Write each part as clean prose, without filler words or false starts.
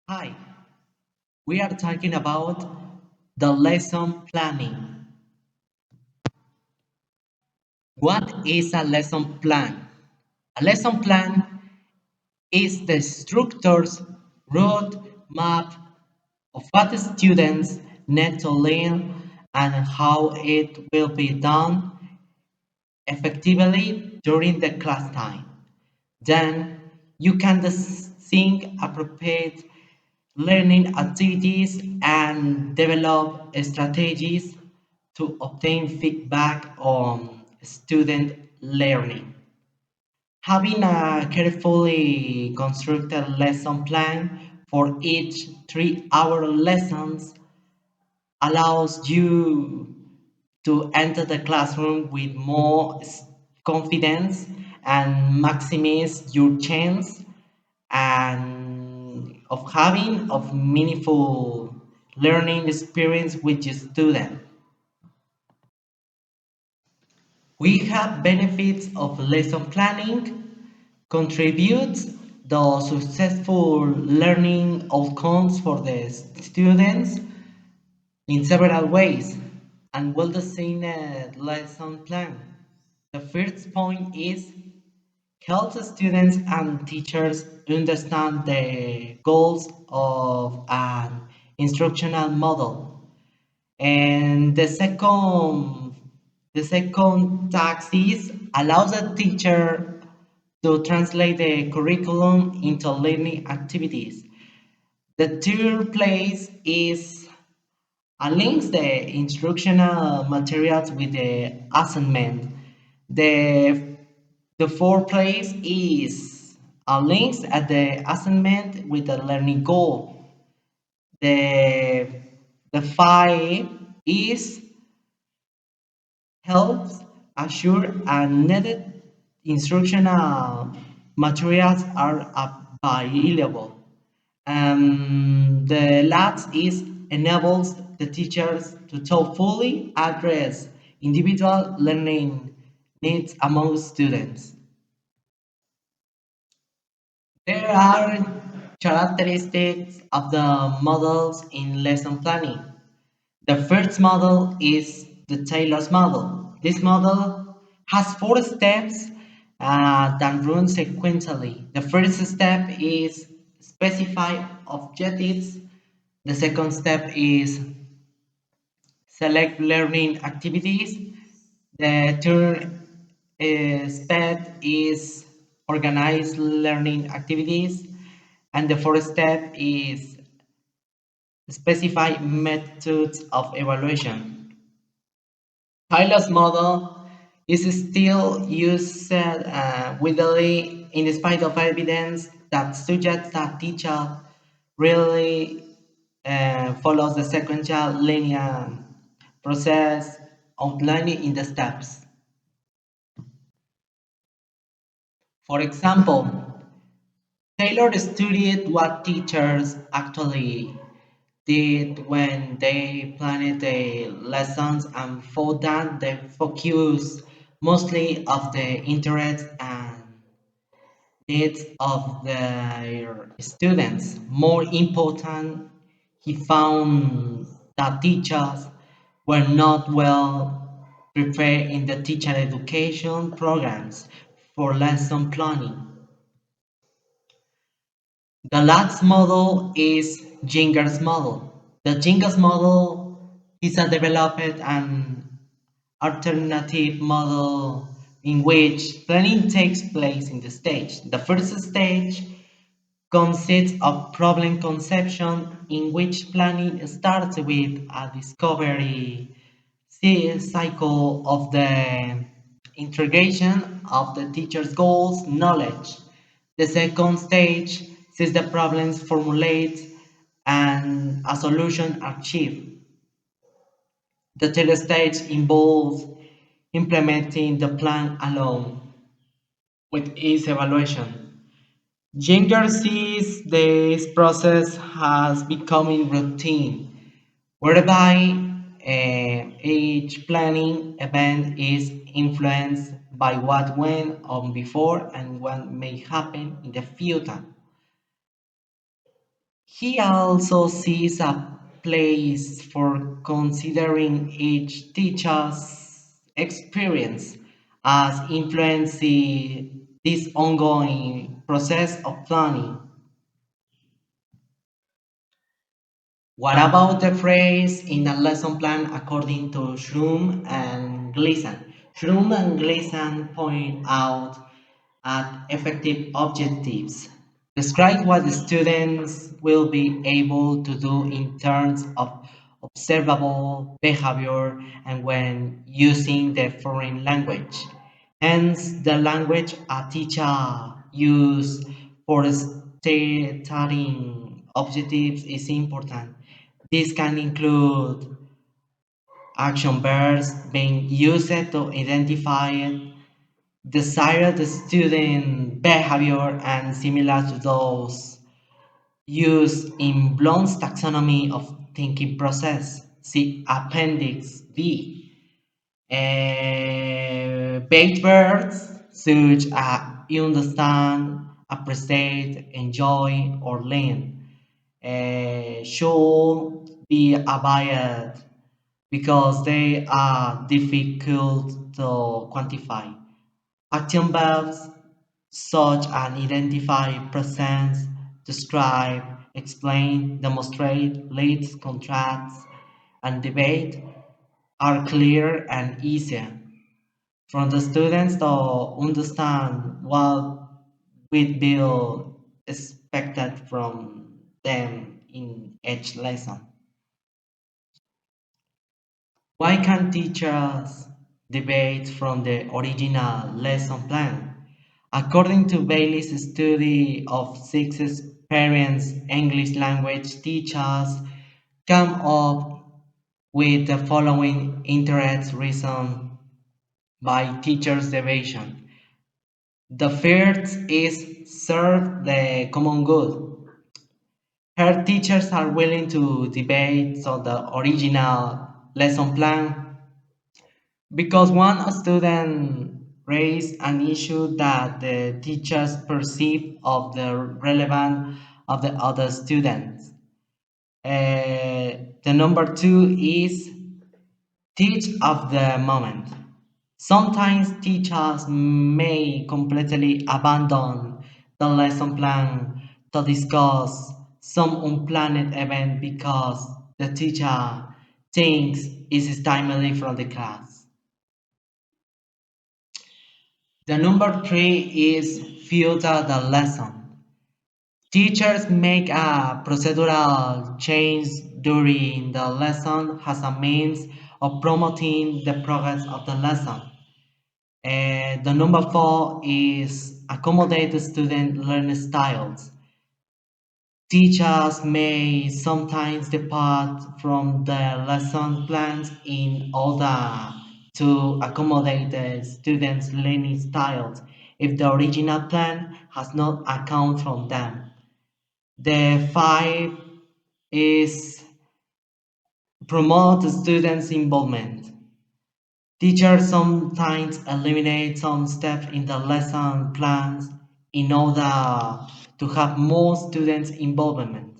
Hi, we are talking about the lesson planning. What is a lesson plan? A lesson plan is the structure's road map of what the students need to learn and how it will be done effectively during the class time. Then you can think appropriate learning activities and develop strategies to obtain feedback on student learning. Having a carefully constructed lesson plan for each 3-hour lessons allows you to enter the classroom with more confidence and maximize your chance and of having of meaningful learning experience with your student. We have benefits of lesson planning, contributes the successful learning outcomes for the students in several ways, and well designed lesson plan. The first point is helps students and teachers understand the goals of an instructional model. And the second task is allows a teacher to translate the curriculum into learning activities. The third place is links the instructional materials with the assignment. The the fourth place is links at the assignment with the learning goal. The the five is helps assure and needed instructional materials are available. The last is enables the teachers to thoughtfully address individual learning needs among students. There are characteristics of the models in lesson planning. The first model is the Taylor's model. This model has four steps that run sequentially. The first step is specify objectives. The second step is select learning activities. The third step is organize learning activities. And the fourth step is specify methods of evaluation. Tyler's model is still used widely in spite of evidence that suggests that teacher really follows the sequential linear process outlined in the steps. For example, Taylor studied what teachers actually did when they planned the lessons and found that they focus mostly of the interests and needs of their students. More important, he found that teachers were not well prepared in the teacher education programs for lesson planning. The last model is Ginger's model. The Ginger's model is a developed and alternative model in which planning takes place in the stage. The first stage consists of problem conception, in which planning starts with a discovery cycle of the integration of the teacher's goals knowledge. The second stage sees the problems formulated and a solution achieved. The third stage involves implementing the plan alone with its evaluation. Ginger sees this process as becoming routine, whereby each planning event is influenced by what went on before and what may happen in the future. He also sees a place for considering each teacher's experience as influencing this ongoing process of planning. What about the phrase in the lesson plan according to Shroom and Gleason? Shroom and Gleason point out at effective objectives. Describe what the students will be able to do in terms of observable behavior and when using the foreign language. Hence, the language a teacher use for stating objectives is important. This can include action verbs being used to identify desired student behavior and similar to those used in Bloom's taxonomy of thinking process. See Appendix B. Baked verbs such as understand, appreciate, enjoy, or learn should be avoided because they are difficult to quantify. Action verbs such as identify, present, describe, explain, demonstrate, lead, contrast, and debate are clear and easy for the students to understand what will be expected from them in each lesson. Why can't teachers debate from the original lesson plan? According to Bailey's study of six experienced English language teachers, come up with the following interest reason by teachers' deviation. The first is serve the common good. Her teachers are willing to debate on the original lesson plan because one student raised an issue that the teachers perceive of the relevance of the other students. The number two is teach of the moment. Sometimes teachers may completely abandon the lesson plan to discuss some unplanned event because the teacher thinks it is timely from the class. The number three is filter the lesson. Teachers make a procedural change during the lesson as a means of promoting the progress of the lesson. The number four is accommodate the student learning styles. Teachers may sometimes depart from the lesson plans in order to accommodate the students' learning styles if the original plan has not accounted for them. The five is promote students' involvement. Teachers sometimes eliminate some steps in the lesson plans in order to have more students' involvement,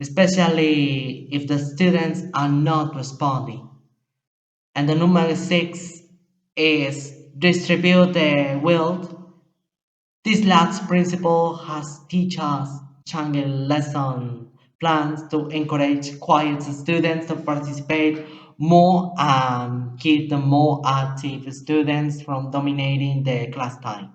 especially if the students are not responding. And the number six is distribute the wealth. This last principle has teachers channel lesson plans to encourage quiet students to participate more and keep the more active students from dominating the class time.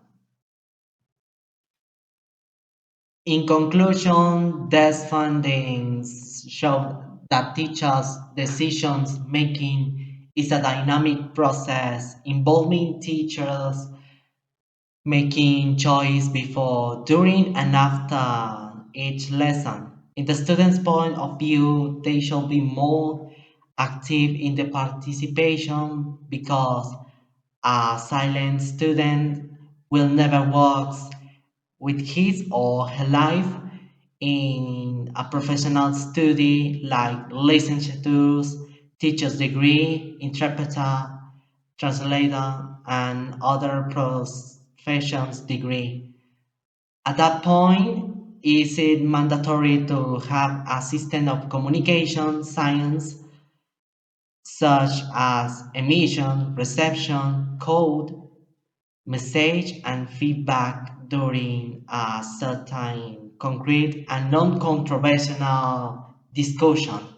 In conclusion, these findings show that teachers' decisions making is a dynamic process involving teachers making choice before, during, and after each lesson. In the student's point of view, they shall be more active in the participation because a silent student will never work with his or her life in a professional study like licentiatures, teacher's degree, interpreter, translator, and other professions degree. At that point, Is it mandatory to have a system of communication science such as emission, reception, code, message, and feedback during a certain concrete and non-controversial discussion?